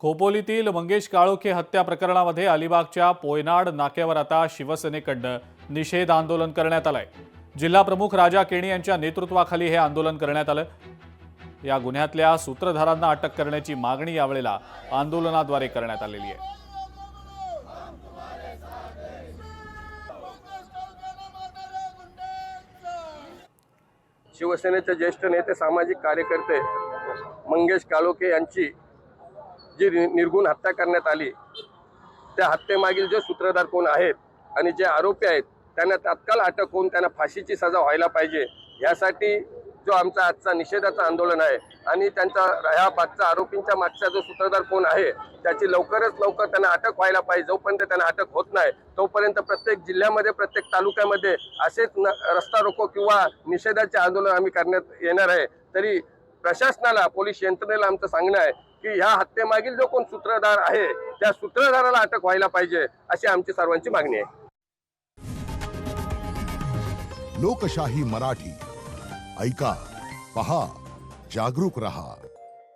खोपोलीतील मंगेश काळोखे हत्या प्रकरणामध्ये अलिबागच्या पोयनाड नाक्यावर आता शिवसेनेकडून निषेध आंदोलन करण्यात आलंय। जिल्हा प्रमुख राजा केणी यांच्या नेतृत्वाखाली हे आंदोलन करण्यात आलं। या गुन्ह्यातल्या सूत्रधारांना अटक करण्याची मागणी यावेळेला आंदोलनाद्वारे करण्यात आलेली आहे। शिवसेनेचे ज्येष्ठ नेते सामाजिक कार्यकर्ते मंगेश काळोखे यांची जी निर्गुण हत्या करण्यात आली, त्या हत्येमागील जे सूत्रधार कोण आहेत आणि जे आरोपी आहेत त्यांना तात्काळ अटक होऊन त्यांना फाशीची सजा व्हायला पाहिजे। यासाठी जो आमचा आजचा निषेधाचं आंदोलन आहे आणि त्यांचा ह्या मागचा आरोपींच्या मागचा जो सूत्रधार कोण आहे त्याची लवकरात लवकर त्यांना अटक व्हायला पाहिजे। जोपर्यंत त्यांना अटक होत नाही तोपर्यंत प्रत्येक जिल्ह्यामध्ये प्रत्येक तालुक्यामध्ये असेच रस्ता रोको किंवा निषेधाचे आंदोलन आम्ही करण्यात येणार आहे। तरी प्रशासनाला, पोलीस यंत्रणेला आमचं सांगणं आहे की ह्या हत्येमागील जो कोण सूत्रधार आहे त्या सूत्रधाराला अटक व्हायला पाहिजे, अशी आमची सर्वांची मागणी आहे। लोकशाही मराठी ऐका, पहा, जागरूक रहा।